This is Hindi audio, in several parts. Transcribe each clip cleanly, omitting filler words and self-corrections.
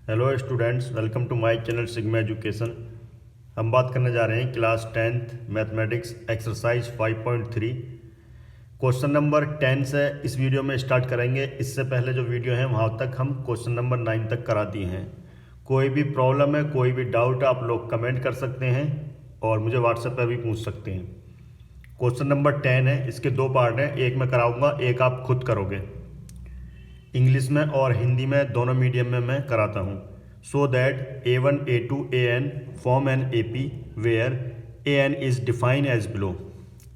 Hello students, welcome to my channel Sigma Education. हम बात करने जा रहे हैं class 10th mathematics exercise 5.3 question number 10 से इस वीडियो में स्टार्ट करेंगे। इससे पहले जो वीडियो है वहाँ तक हम क्वेश्चन नंबर 9 तक करा दिए हैं। कोई भी प्रॉब्लम है, कोई भी डाउट आप लोग कमेंट कर सकते हैं और मुझे व्हाट्सएप पर भी पूछ सकते हैं। क्वेश्चन नंबर 10 है, इसके दो पार्ट हैं, एक मैं कराऊँगा, एक आप खुद करोगे। इंग्लिश में और हिंदी में दोनों मीडियम में मैं कराता हूँ। So that A1 A2 AN form an AP where AN is define as below.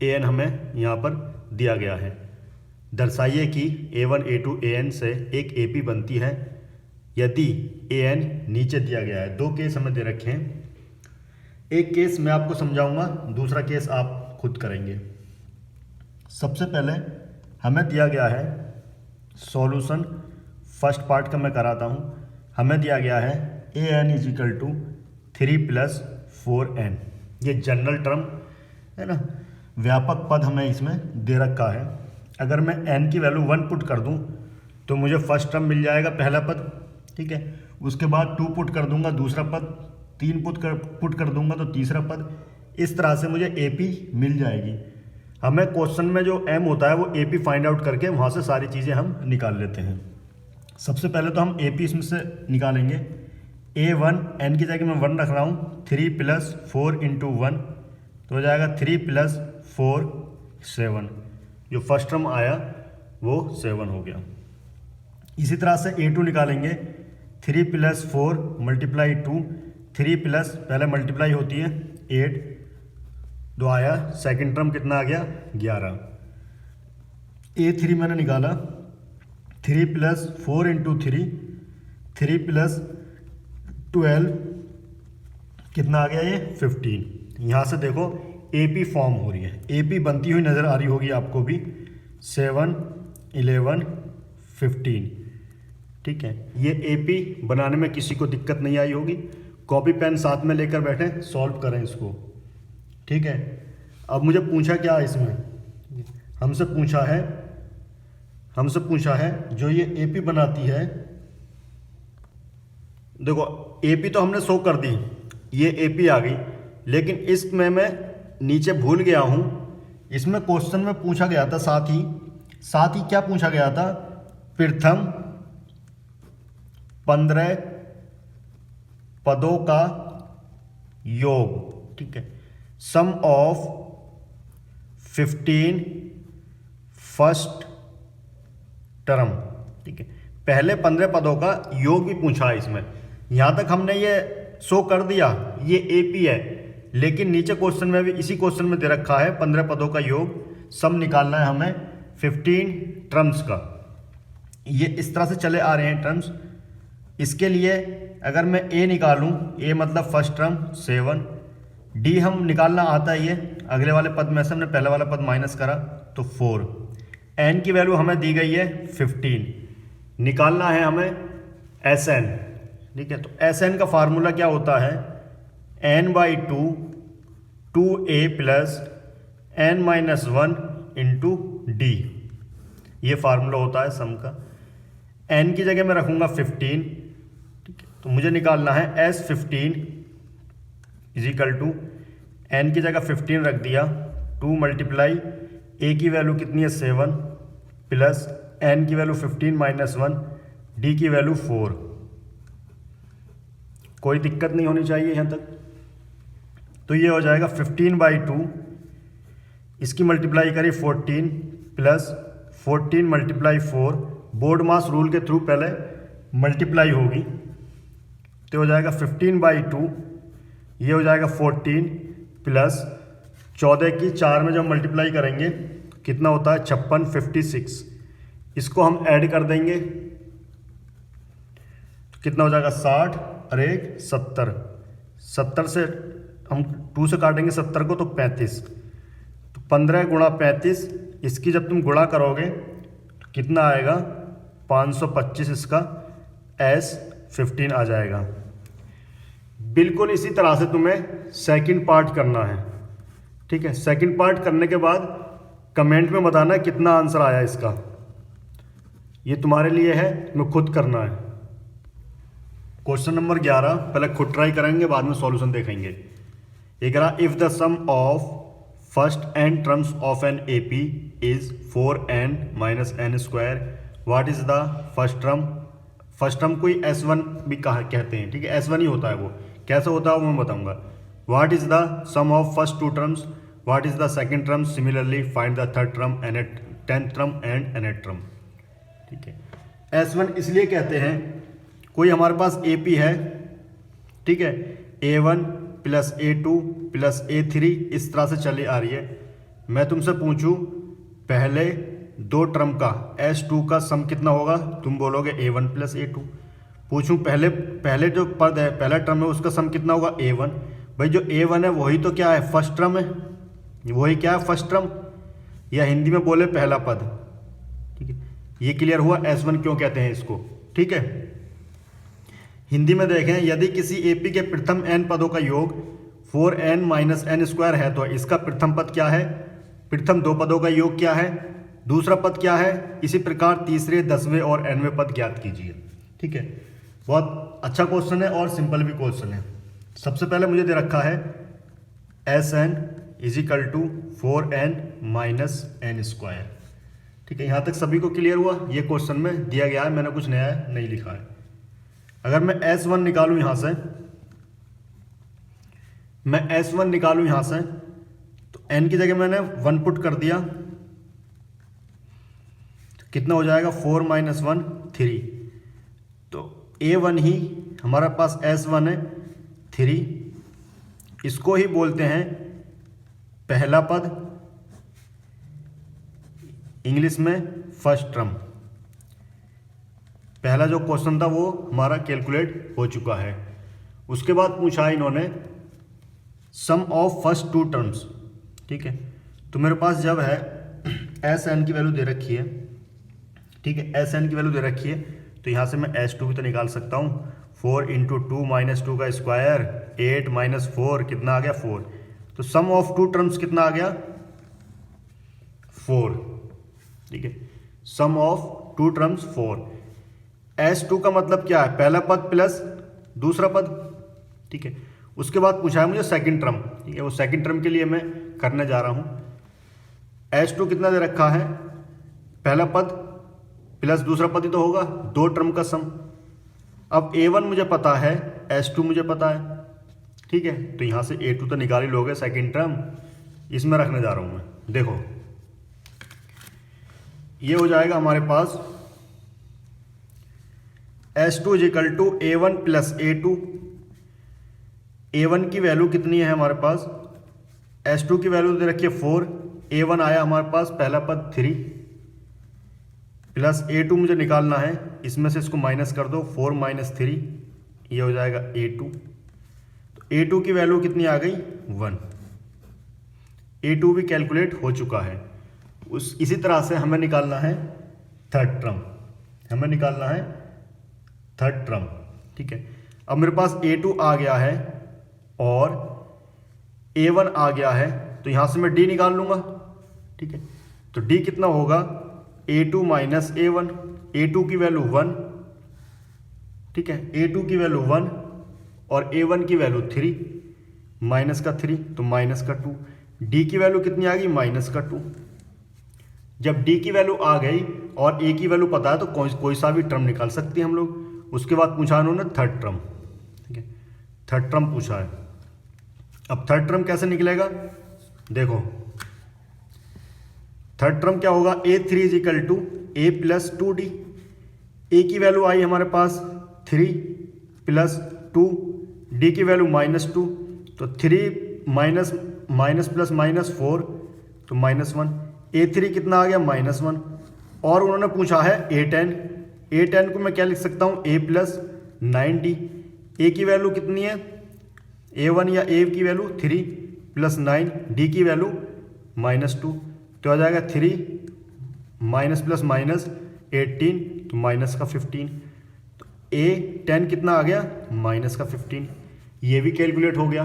AN हमें यहाँ पर दिया गया है। दर्शाइए कि A1 A2 AN से एक AP बनती है यदि AN नीचे दिया गया है। दो केस हमें दे रखे हैं, एक केस मैं आपको समझाऊंगा, दूसरा केस आप खुद करेंगे। सबसे पहले हमें दिया गया है सॉल्यूशन, फर्स्ट पार्ट का मैं कराता हूँ। हमें दिया गया है AN is equal to 3 + 4N। ये जनरल टर्म है ना, व्यापक पद हमें इसमें दे रखा है। अगर मैं N की वैल्यू 1 पुट कर दूँ तो मुझे फर्स्ट टर्म मिल जाएगा, पहला पद, ठीक है। उसके बाद 2 पुट कर दूंगा, दूसरा पद, 3 पुट कर दूंगा तो तीसरा पद। इस तरह से मुझे AP मिल जाएगी। हमें क्वेश्चन में जो M होता है वो AP फाइंड आउट करके वहाँ से सारी चीज़ें हम निकाल लेते हैं। सबसे पहले तो हम AP इसमें से निकालेंगे। A1 N की जगह मैं 1 रख रहा हूँ, 3 + 4 × 1 तो हो जाएगा 3 + 4 7। जो फर्स्ट टर्म आया वो 7 हो गया। इसी तरह से A2 निकालेंगे, 3 + 4 × 2, 3 प्लस पहले मल्टीप्लाई होती है 8 दो आया, सेकंड टर्म कितना आ गया 11। A3 मैंने निकाला, 3 + 4 × 3, 3 + 12 कितना आ गया, ये 15। यहाँ से देखो AP फॉर्म हो रही है, AP बनती हुई नज़र आ रही होगी आपको भी, 7 11 15, ठीक है। ये AP बनाने में किसी को दिक्कत नहीं आई होगी। कॉपी पेन साथ में लेकर बैठे, सॉल्व करें इसको, ठीक है। अब मुझे पूछा क्या इसमें, हमसे पूछा है जो ये AP बनाती है। देखो AP तो हमने शो कर दी, ये AP आ गई, लेकिन इसमें मैं नीचे भूल गया हूँ। इसमें क्वेश्चन में पूछा गया था साथ ही क्या पूछा गया था, प्रथम 15 पदों का योग, ठीक है। सम ऑफ 15 फर्स्ट टर्म, ठीक है। पहले 15 पदों का योग भी पूछा है इसमें। यहां तक हमने ये शो कर दिया, ये AP है, लेकिन नीचे क्वेश्चन में भी, इसी क्वेश्चन में दे रखा है 15 पदों का योग, सम निकालना है हमें 15 टर्म्स का। ये इस तरह से चले आ रहे हैं टर्म्स। इसके लिए अगर मैं A निकालूं, A मतलब फर्स्ट टर्म 7, D हम निकालना आता है, ये अगले वाले पद में से हमने पहले वाला पद माइनस करा तो 4। N की वैल्यू हमें दी गई है 15, निकालना है हमें SN, ठीक है। तो SN का फार्मूला क्या होता है, N/2 2A + N - 1 × D, ये फार्मूला होता है सम का। N की जगह मैं रखूँगा 15, ठीक है। तो मुझे निकालना है S15 = N की जगह 15 रख दिया, 2 × A की वैल्यू कितनी है 7 प्लस N की वैल्यू 15 - 1, D की वैल्यू 4। कोई दिक्कत नहीं होनी चाहिए यहाँ तक। तो ये हो जाएगा 15/2, इसकी मल्टीप्लाई करी 14 प्लस 14 × 4, बोर्ड मास रूल के थ्रू पहले मल्टीप्लाई होगी, तो हो जाएगा 15/2, ये हो जाएगा 14 प्लस 14 की 4 में जब मल्टीप्लाई करेंगे कितना होता है 56 56। इसको हम ऐड कर देंगे तो कितना हो जाएगा 60 और 1 70, 70 से हम 2 से काटेंगे 70 को तो 35, तो 15 × 35, इसकी जब तुम गुणा करोगे तो कितना आएगा 525, इसका S15 आ जाएगा। बिल्कुल इसी तरह से तुम्हें सेकंड पार्ट करना है, ठीक है। सेकंड पार्ट करने के बाद कमेंट में बताना कितना आंसर आया इसका। ये तुम्हारे लिए है, तुम्हें खुद करना है। क्वेश्चन नंबर 11 पहले खुद ट्राई करेंगे, बाद में सॉल्यूशन देखेंगे। ये कह रहा if the sum of first n terms of an AP is 4n minus n square, what is the first term. First term कोई S1 भी कहते हैं, ठीक है, S1 ही होता है। वो कैसे होता है वो मैं बताऊंगा। What is the sum of first two terms, what is the second term, similarly find the third term, tenth term and nth term. ठीक है, S1 इसलिए कहते हैं, कोई हमारे पास AP है, ठीक है, A1 plus A2 plus A3 इस तरह से चली आ रही है। मैं तुमसे पूछूं पहले दो टर्म का S2 का सम कितना होगा, तुम बोलोगे A1 प्लस A2। पूछूं पहले जो पद है, पहला टर्म है, उसका सम कितना होगा A1। भाई जो A1 है वही तो क्या है, फर्स्ट टर्म है, वही क्या है, फर्स्ट टर्म, या हिंदी में बोले पहला पद। ठीक है, ये क्लियर हुआ S1 क्यों कहते हैं इसको। ठीक है, हिंदी में देखें, यदि किसी AP के प्रथम n पदों का योग 4n माइनस n स्क्वायर है तो इसका प्रथम पद क्या है, प्रथम दो पदों का योग क्या है, दूसरा पद क्या है, इसी प्रकार तीसरे, 10वें और nवें पद ज्ञात कीजिए। ठीक है, बहुत अच्छा क्वेश्चन है और सिंपल भी क्वेश्चन है। सबसे पहले मुझे दे रखा है Sn is equal to 4n minus n square. ठीक है, यहाँ तक सभी को क्लियर हुआ। ये क्वेश्चन में दिया गया है, मैंने कुछ नया नहीं लिखा है। अगर मैं S1 निकालूं यहां से, मैं S1 निकालूं यहां से, तो n की जगह मैंने 1 पुट कर दिया, तो कितना हो जाएगा 4 माइनस 1 3। तो A1 ही हमारा पास S1 है 3, इसको ही बोलते हैं पहला पद, इंग्लिश में फर्स्ट टर्म। पहला जो क्वेश्चन था वो हमारा कैलकुलेट हो चुका है। उसके बाद पूछा इन्होंने सम ऑफ फर्स्ट टू टर्म्स। ठीक है, तो मेरे पास जब है Sn की वैल्यू दे रखी है, ठीक है, Sn की वैल्यू दे रखी है, तो यहाँ से मैं S2 भी तो निकाल सकता हूँ। 4 इंटू 2 माइनस 2 का स्क्वायर, 8 माइनस 4 कितना आ गया 4। तो सम ऑफ टू टर्म्स कितना आ गया 4। ठीक है, सम ऑफ टू टर्म्स 4। S2 का मतलब क्या है, पहला पद प्लस दूसरा पद। ठीक है, उसके बाद पूछा है मुझे सेकंड टर्म। ठीक है, वो सेकंड टर्म के लिए मैं करने जा रहा हूं। S2 कितना दे रखा है, पहला पद प्लस दूसरा पद ही तो होगा, दो टर्म का सम। अब A1 मुझे पता है, S2 मुझे पता है। ठीक है, तो यहां से A2 तो निकाल ही लोगे, सेकंड टर्म इसमें रखने जा रहा हूं मैं। देखो ये हो जाएगा हमारे पास S2 is equal to A1 plus A2। A1 की वैल्यू कितनी है हमारे पास, S2 की वैल्यू दे रखिए 4, A1 आया हमारे पास पहला पद 3, प्लस A2 मुझे निकालना है, इसमें से इसको माइनस कर दो, 4 माइनस 3, ये हो जाएगा A2। तो A2 की वैल्यू कितनी आ गई 1। A2 भी कैलकुलेट हो चुका है। इसी तरह से हमें निकालना है थर्ड टर्म, हमें निकालना है थर्ड टर्म। ठीक है, अब मेरे पास A2 आ गया है और A1 आ गया है, तो यहां से मैं D निकाल लूंगा। ठीक है, तो D कितना होगा A2 माइनस A1। A2 की वैल्यू 1, ठीक है, A2 की वैल्यू 1 और A1 की वैल्यू 3, माइनस का 3 तो माइनस का 2। D की वैल्यू कितनी आ गई माइनस का 2। जब D की वैल्यू आ गई और A की वैल्यू पता है तो कोई सा भी टर्म निकाल सकते हैं हम लोग। उसके बाद पूछा उन्होंने थर्ड टर्म। ठीक है, थर्ड टर्म पूछा है। अब थर्ड टर्म कैसे निकलेगा, देखो थर्ड टर्म क्या होगा, A3 is equal to A plus 2D। A की वैल्यू आई हमारे पास 3 प्लस 2, D की वैल्यू माइनस 2, तो 3 माइनस माइनस प्लस माइनस 4 तो माइनस 1। A3 कितना आ गया माइनस 1। और उन्होंने पूछा है A10। A10 को मैं क्या लिख सकता हूँ A प्लस 9D। A की वैल्यू कितनी है, A1 या A की वैल्यू 3 प्लस 9, D की वैल्यू माइनस 2, तो आ जाएगा 3 माइनस प्लस माइनस 18 तो माइनस का 15। तो A10 कितना आ गया माइनस का 15। ये भी कैलकुलेट हो गया।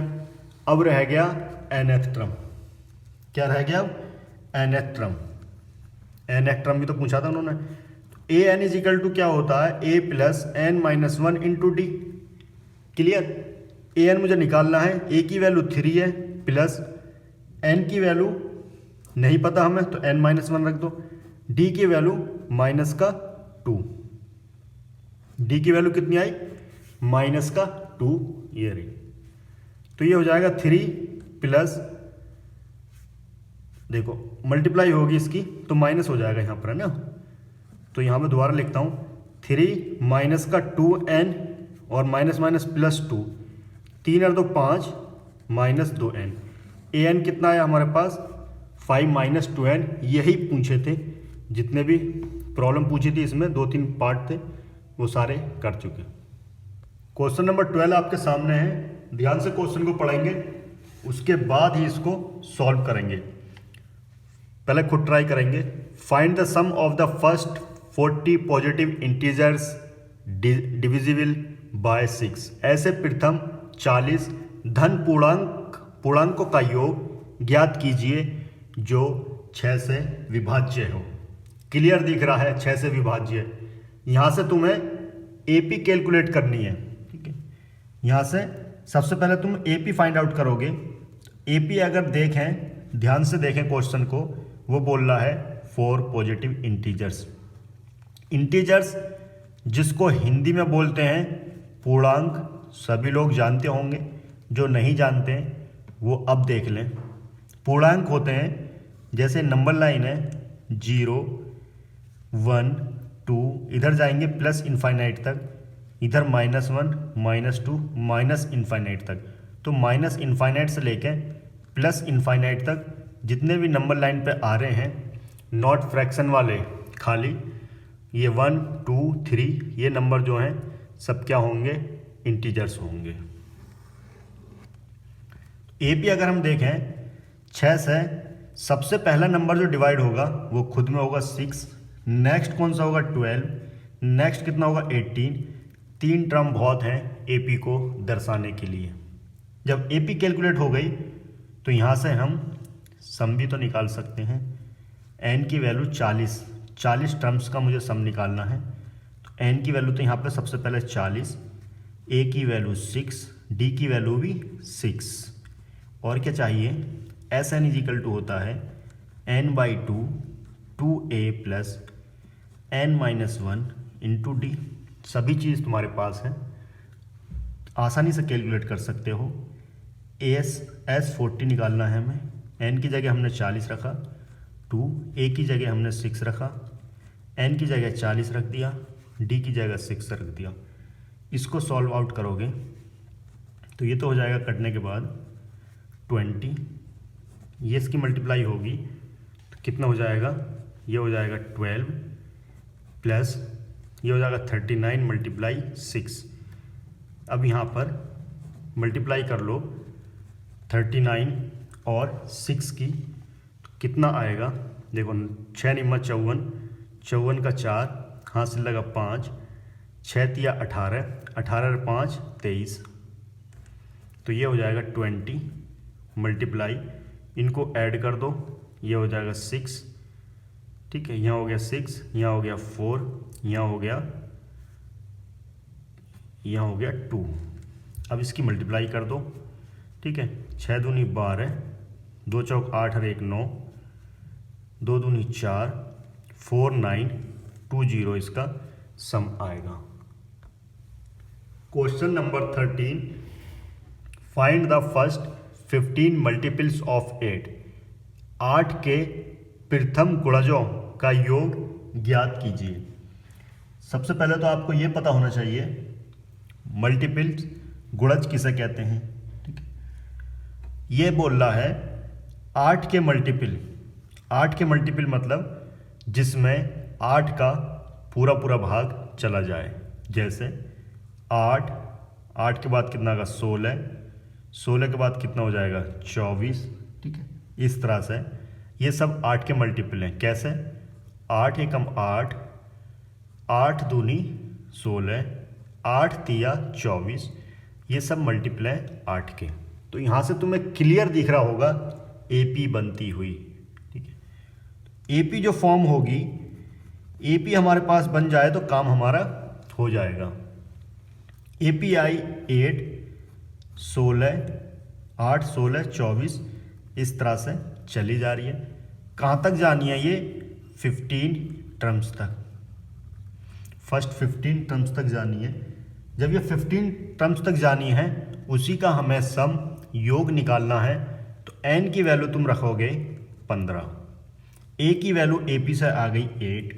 अब रह गया nth टर्म। क्या रह गया अब nth टर्म। nth टर्म भी तो पूछा था उन्होंने। तो an इज इक्वल टू क्या होता है A plus n minus 1 into D. Clear. A N मुझे निकालना है, ए की वैल्यू 3 है प्लस एन की वैल्यू नहीं पता हमें तो n-1 रख दो, डी की वैल्यू -2, डी की वैल्यू कितनी आई -2, ये रही। तो ये हो जाएगा 3 प्लस, देखो मल्टीप्लाई होगी इसकी तो माइनस हो जाएगा यहाँ पर, है ना। तो यहाँ मैं दोबारा लिखता हूँ 3 माइनस का 2n और माइनस माइनस +2, 3 और 2 5 -2n। ए एन कितना है हमारे पास 5 - 2n। यही पूछे थे, जितने भी प्रॉब्लम पूछी थी इसमें 2-3 पार्ट थे वो सारे कर चुके। क्वेश्चन नंबर 12 आपके सामने है, ध्यान से क्वेश्चन को पढ़ेंगे उसके बाद ही इसको सॉल्व करेंगे। पहले खुद ट्राई करेंगे। Find the sum of the first 40 positive integers divisible by 6। ऐसे प्रथम 40 धन पूर्णांकों का योग ज्ञात कीजिए जो 6 से विभाज्य हो। क्लियर दिख रहा है 6 से विभाज्य। यहाँ से तुम्हें एपी कैलकुलेट करनी है, ठीक है। यहाँ से सबसे पहले तुम एपी फाइंड आउट करोगे। एपी अगर देखें, ध्यान से देखें क्वेश्चन को, वो बोल रहा है 4 पॉजिटिव इंटीजर्स। इंटीजर्स जिसको हिंदी में बोलते हैं पूर्णांक, सभी लोग जानते होंगे, जो नहीं जानते हैं वो अब देख लें। पूर्णांक होते हैं जैसे नंबर लाइन है 0, 1, 2, इधर जाएंगे प्लस इनफाइनाइट तक, इधर -1, -2, माइनस इनफाइनाइट तक। तो माइनस इनफाइनाइट से लेके प्लस इनफाइनाइट तक जितने भी नंबर लाइन पे आ रहे हैं नॉट फ्रैक्शन वाले, खाली ये 1, 2, 3 ये नंबर जो हैं सब क्या होंगे, इंटीजर्स होंगे। एपी अगर हम देखें 6 से सबसे पहला नंबर जो डिवाइड होगा वो खुद में होगा 6, नेक्स्ट कौन सा होगा 12, नेक्स्ट कितना होगा 18। 3 टर्म बहुत हैं एपी को दर्शाने के लिए। जब एपी कैलकुलेट हो गई तो यहाँ से हम सम भी तो निकाल सकते हैं। एन की वैल्यू 40 टर्म्स का मुझे सम निकालना है। तो एन की वैल्यू तो यहाँ पे सबसे पहले 40, ए की वैल्यू 6, डी की वैल्यू भी 6, और क्या चाहिए, एस एन इजिकल टू होता है n/2 2a plus n-1 into D. सभी चीज़ तुम्हारे पास है, आसानी से कैलकुलेट कर सकते हो। एस 40 निकालना है हमें। एन की जगह हमने 40 रखा, 2, ए की जगह हमने 6 रखा, एन की जगह 40 रख दिया, डी की जगह 6 रख दिया। इसको सॉल्व आउट करोगे तो ये तो हो जाएगा कटने के बाद 20, ये इसकी मल्टीप्लाई होगी तो कितना हो जाएगा, ये हो जाएगा 12 प्लस ये हो जाएगा 39 × 6। अब यहाँ पर मल्टीप्लाई कर लो 39 और 6 की, तो कितना आएगा, देखो 6 × 54, 54 का 4, हाथ से लगा 5, 6 × 18, 18 और 5 23। तो ये हो जाएगा 20 मल्टीप्लाई, इनको ऐड कर दो, ये हो जाएगा 6, ठीक है। यहाँ हो गया 6, यहाँ हो गया 4, यहाँ हो गया 2। अब इसकी मल्टीप्लाई कर दो, ठीक है। 6 दूनी 12, 2 चौक 8 और 1 9, 2 दूनी 4, 4 9 2 0 इसका सम आएगा। Question number 13, find the first 15 multiples of 8। 8 के प्रथम गुणजों का योग ज्ञात कीजिए। सबसे पहले तो आपको यह पता होना चाहिए मल्टीपल्स गुणज किसे कहते हैं, ठीक है। ये बोल रहा है 8 के मल्टीपल। 8 के मल्टीपल मतलब जिसमें 8 का पूरा भाग चला जाए। जैसे 8 के बाद कितना होगा 16 के बाद कितना हो जाएगा 24, ठीक है। इस तरह से ये सब 8 के मल्टीपल हैं। कैसे, 8 एकम 8, 8 दूनी 16, 8 तिया 24, ये सब मल्टीपल हैं 8 के। तो यहाँ से तुम्हें क्लियर दिख रहा होगा एपी बनती हुई, ठीक है। एपी जो फॉर्म होगी, एपी हमारे पास बन जाए तो काम हमारा हो जाएगा। API 8, 16, 8, 16, 24 इस तरह से चली जा रही है। कहाँ तक जानी है ये? 15 टर्म्स तक, फर्स्ट 15 टर्म्स तक जानी है। जब ये 15 टर्म्स तक जानी है, उसी का हमें सम योग निकालना है। तो n की वैल्यू तुम रखोगे 15, a की वैल्यू AP से आ गई 8,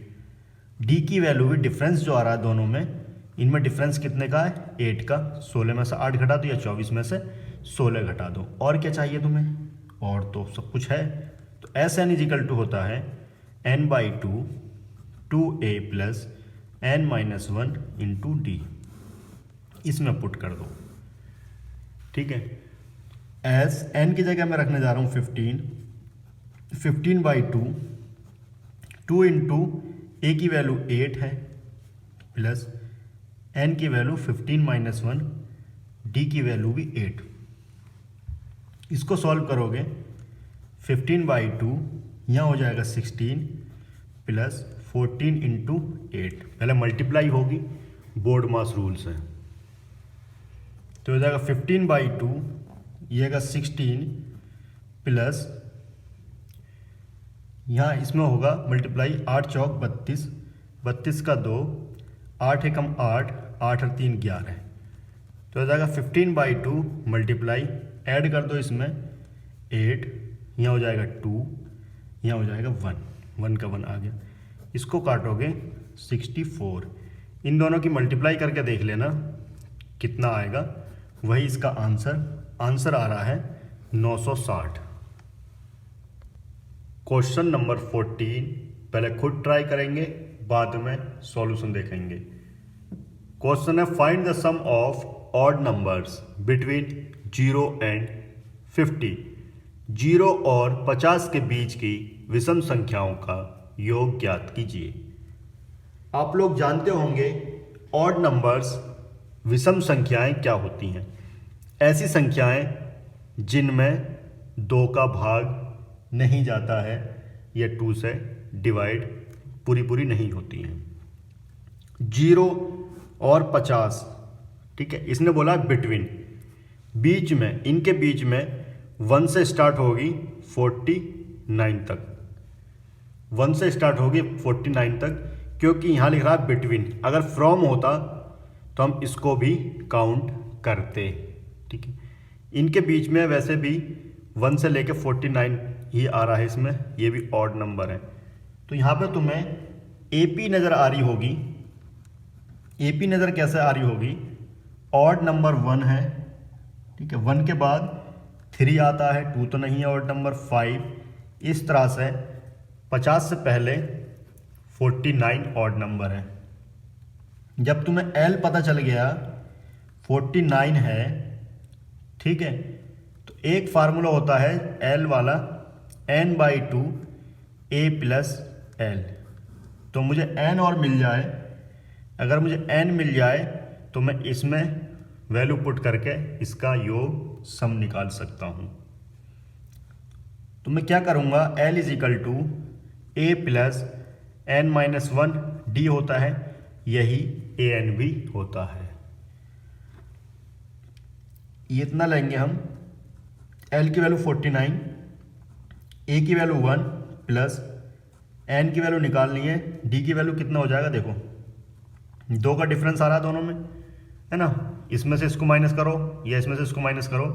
d की वैल्यू भी डिफरेंस जो आ रहा है दोनों में, इनमें डिफरेंस कितने का है? 8 का। 16 में से 8 घटा दो या 24 में से 16 घटा दो। और क्या चाहिए तुम्हें? और तो सब कुछ है। तो Sn इजिकल टू होता है n/2 2a plus n-1 into D. इसमें पुट कर दो, ठीक है। एस n की जगह मैं रखने जा रहा हूँ 15, 15/2, 2 इंटू ए की वैल्यू 8 है प्लस n की वैल्यू 15-1, d की वैल्यू भी 8। इसको सॉल्व करोगे 15/2 यहाँ हो जाएगा 16 प्लस 14 इंटू 8, पहले मल्टीप्लाई होगी, बोर्ड मास रूल से। तो हो जाएगा 15/2, ये आएगा 16 प्लस यहाँ इसमें होगा मल्टीप्लाई 8 चौक 32, 32 का 2, 8 एकम 8, 8 और 3 11। तो हो जाएगा 15/2 मल्टीप्लाई, ऐड कर दो इसमें 8, यहाँ हो जाएगा 2, यहाँ हो जाएगा 1, 1 का 1 आ गया। इसको काटोगे 64, इन दोनों की मल्टीप्लाई करके देख लेना कितना आएगा, वही इसका आंसर आ रहा है 960। क्वेश्चन नंबर 14 पहले खुद ट्राई करेंगे, बाद में सॉल्यूशन देखेंगे। क्वेश्चन है find the sum of odd numbers between 0 and 50। 0 और 50 के बीच की विषम संख्याओं का योग ज्ञात कीजिए। आप लोग जानते होंगे ऑड नंबर्स विषम संख्याएं क्या होती हैं। ऐसी संख्याएं जिनमें 2 का भाग नहीं जाता है या 2 से डिवाइड पूरी नहीं होती हैं। 0 और 50, ठीक है, इसने बोला बिटवीन, बीच में, इनके बीच में 1 से स्टार्ट होगी 49 तक, 1 से स्टार्ट होगी 49 तक, क्योंकि यहाँ लिख रहा है बिटवीन। अगर फ्रॉम होता तो हम इसको भी काउंट करते, ठीक है। इनके बीच में वैसे भी 1 से लेके 49 ही आ रहा है, इसमें ये भी ऑड नंबर है। तो यहाँ पे तुम्हें AP नज़र आ रही होगी। AP नज़र कैसे आ रही होगी? ऑड नंबर 1 है, ठीक है, 1 के बाद 3 आता है, 2 तो नहीं है, ऑड नंबर 5, इस तरह से 50 से पहले 49 ऑड नंबर है। जब तुम्हें L पता चल गया 49 है, ठीक है, तो एक फार्मूला होता है L वाला, n/2 a प्लस L। तो मुझे n और मिल जाए, अगर मुझे n मिल जाए तो मैं इसमें वैल्यू पुट करके इसका योग सम निकाल सकता हूँ। तो मैं क्या करूँगा, L is equal to a plus n-1 d होता है, यही an भी होता है। ये इतना लेंगे हम, L की वैल्यू 49, a की वैल्यू 1 प्लस n की वैल्यू निकालनी है, d की वैल्यू कितना हो जाएगा, देखो 2 का डिफरेंस आ रहा है दोनों में, है ना। इसमें से इसको माइनस करो या इसमें से इसको माइनस करो,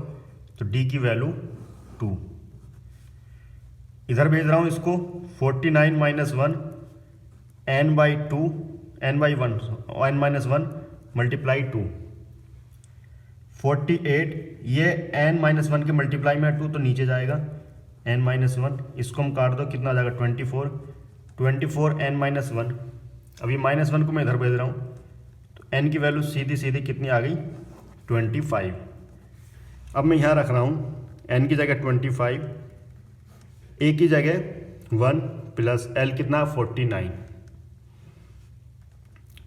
तो d की वैल्यू 2। इधर भेज रहा हूँ इसको, 49 माइनस 1 n/2 n-1 मल्टीप्लाई 2, 48, ये n-1 के मल्टीप्लाई में 2 तो नीचे जाएगा n-1, इसको हम काट दो, कितना आ जाएगा 24 n-1। अभी -1 को मैं इधर भेज रहा हूँ, तो n की वैल्यू सीधी कितनी आ गई 25। अब मैं यहाँ रख रहा हूँ n की जगह 25, a की जगह 1 प्लस l कितना 49,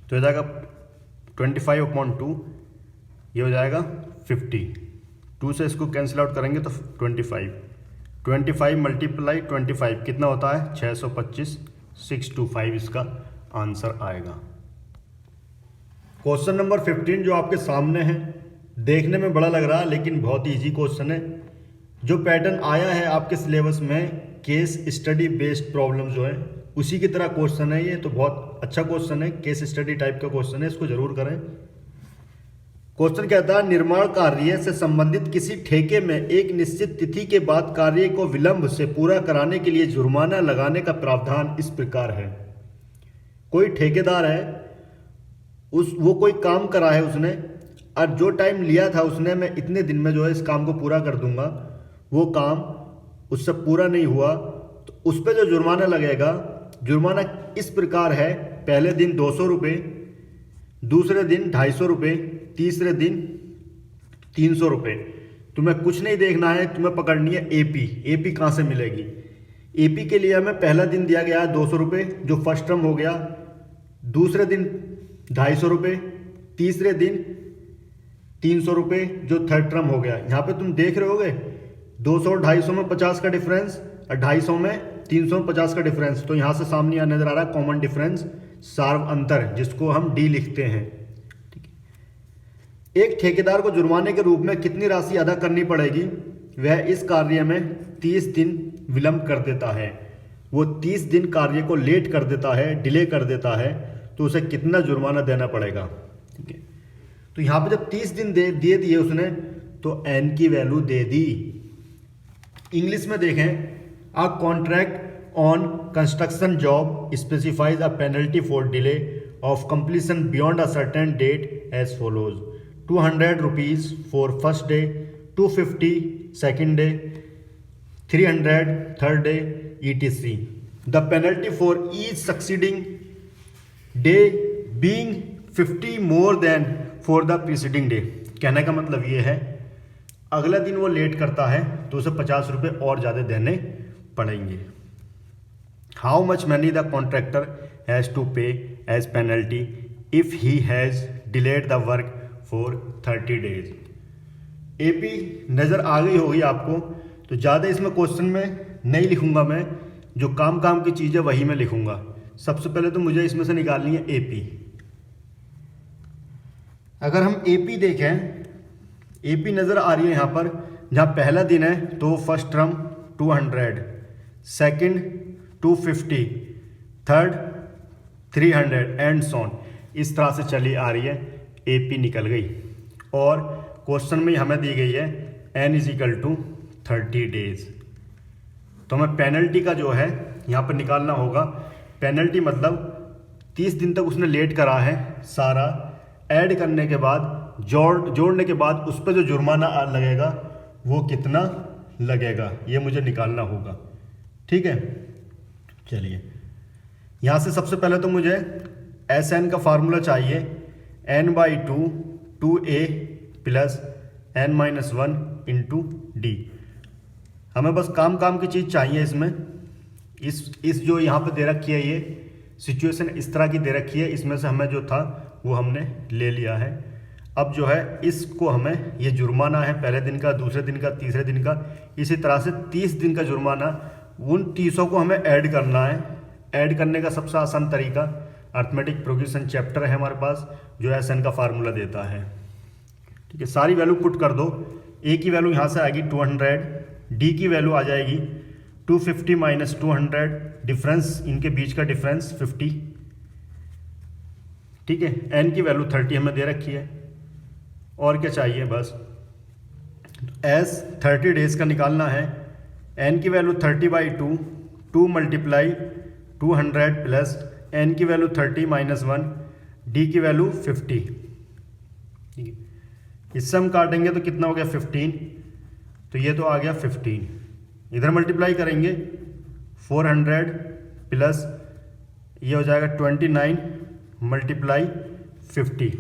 तो हो जाएगा 25/2, ये हो जाएगा 50। 2 से इसको कैंसिल आउट करेंगे तो 25 मल्टीप्लाई 25 कितना होता है 625, 625 इसका आंसर आएगा। क्वेश्चन नंबर 15 जो आपके सामने है, देखने में बड़ा लग रहा है लेकिन बहुत इजी क्वेश्चन है। जो पैटर्न आया है आपके सिलेबस में केस स्टडी बेस्ड प्रॉब्लम जो है उसी की तरह क्वेश्चन है ये, तो बहुत अच्छा क्वेश्चन है, केस स्टडी टाइप का क्वेश्चन है, इसको जरूर करें। क्वेश्चन कहता है निर्माण कार्य से संबंधित किसी ठेके में एक निश्चित तिथि के बाद कार्य को विलंब से पूरा कराने के लिए जुर्माना लगाने का प्रावधान इस प्रकार है। कोई ठेकेदार है, वो कोई काम करा है उसने, और जो टाइम लिया था उसने, मैं इतने दिन में जो है इस काम को पूरा कर दूंगा, वो काम उससे पूरा नहीं हुआ तो उस पर जो जुर्माना लगेगा, जुर्माना इस प्रकार है। पहले दिन 200 रुपये, दूसरे दिन 250 रुपये, तीसरे दिन 300 रुपये। तुम्हें कुछ नहीं देखना है, तुम्हें पकड़नी है एपी। एपी कहाँ से मिलेगी? एपी के लिए हमें पहला दिन दिया गया है 200 रुपये जो फर्स्ट टर्म हो गया, दूसरे दिन 250 रुपये, तीसरे दिन 300 रुपये जो थर्ड टर्म हो गया। यहाँ पे तुम देख रहे होगे 200 और 250 में 50 का डिफरेंस और 250 में 300 में 50 का डिफरेंस, तो यहाँ से सामने यहाँ नजर आ रहा है कॉमन डिफरेंस, सार्व अंतर, जिसको हम डी लिखते हैं। ठीक है। एक ठेकेदार को जुर्माने के रूप में कितनी राशि अदा करनी पड़ेगी? वह इस कार्य में 30 दिन विलंब कर देता है। वो 30 दिन कार्य को लेट कर देता है, डिले कर देता है, तो उसे कितना जुर्माना देना पड़ेगा? ठीक है, तो यहाँ पे जब 30 दिन दे दिए उसने तो एन की वैल्यू दे दी। इंग्लिश में देखें, a contract on construction job specifies a penalty for delay of completion beyond a certain date as follows: 200 rupees for first day, 250 second day, 300 third day, etc. The penalty for each succeeding day being 50 more than for the preceding day. कहने का मतलब ये है, अगला दिन वो लेट करता है तो उसे 50 रुपये और ज़्यादा देने पड़ेंगे। How much money the contractor has to pay as penalty if he has delayed the work for 30 days. एपी नज़र आ गई होगी आपको, तो ज़्यादा इसमें क्वेश्चन में नहीं लिखूंगा मैं, जो काम की चीज़ है वही मैं लिखूंगा। सबसे पहले तो मुझे इसमें से निकालनी है एपी। अगर हम एपी देखें, एपी नज़र आ रही है यहाँ पर, जहाँ पहला दिन है तो first term 200, second 250, third 300 and so on, इस तरह से चली आ रही है। एपी निकल गई और क्वेश्चन में हमें दी गई है n = 30 डेज। तो हमें पेनल्टी का जो है यहाँ पर निकालना होगा। पेनल्टी मतलब 30 दिन तक उसने लेट करा है, सारा ऐड करने के बाद, जोड़ने के बाद उस पर जो जुर्माना लगेगा वो कितना लगेगा, ये मुझे निकालना होगा। ठीक है, चलिए यहाँ से सबसे पहले तो मुझे SN का फार्मूला चाहिए, n/2 2a plus n-1 into D. हमें बस काम की चीज़ चाहिए इसमें। इस जो यहाँ पे दे रखी है, ये सिचुएशन इस तरह की दे रखी है, इसमें से हमें जो था वो हमने ले लिया है। अब जो है इसको हमें, ये जुर्माना है पहले दिन का, दूसरे दिन का, तीसरे दिन का, इसी तरह से 30 दिन का जुर्माना, उन 30 को हमें ऐड करना है। ऐड करने का सबसे आसान तरीका अर्थमेटिक प्रोग्रेशन चैप्टर है हमारे पास, जो SN का फार्मूला देता है। ठीक है, सारी वैल्यू पुट कर दो। ए की वैल्यू यहाँ से आएगी 200, डी की वैल्यू आ जाएगी 250 माइनस 200, डिफरेंस इनके बीच का डिफरेंस 50। ठीक है, एन की वैल्यू 30 हमें दे रखी है, और क्या चाहिए बस, एस 30 डेज का निकालना है। एन की वैल्यू 30/2, 2 × 200 प्लस एन की वैल्यू 30 - 1, डी की वैल्यू 50। ठीक है, इससे हम काटेंगे तो कितना हो गया 15, तो ये तो आ गया 15। इधर मल्टीप्लाई करेंगे 400 प्लस ये हो जाएगा 29 × 50।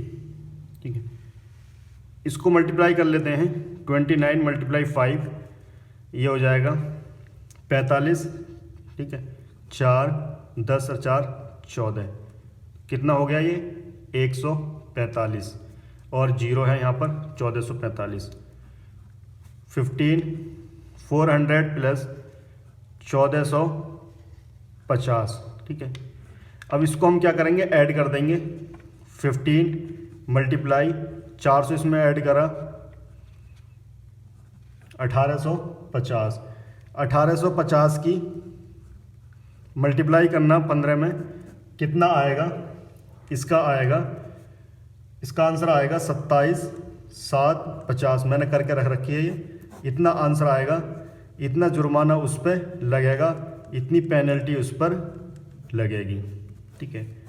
ठीक है, इसको मल्टीप्लाई कर लेते हैं, 29 × 5 ये हो जाएगा 45। ठीक है, 4 10 और 4 14, कितना हो गया ये 145, और जीरो है यहाँ पर 1445। 15 400 प्लस 1450। ठीक है, अब इसको हम क्या करेंगे, ऐड कर देंगे। 15 मल्टीप्लाई 400 इसमें ऐड करा 1850। 1850 की मल्टीप्लाई करना 15 में, कितना आएगा? इसका आंसर आएगा 27,750। मैंने करके रख रखी है ये, इतना आंसर आएगा। इतना जुर्माना उस पर लगेगा, इतनी पेनल्टी उस पर लगेगी। ठीक है।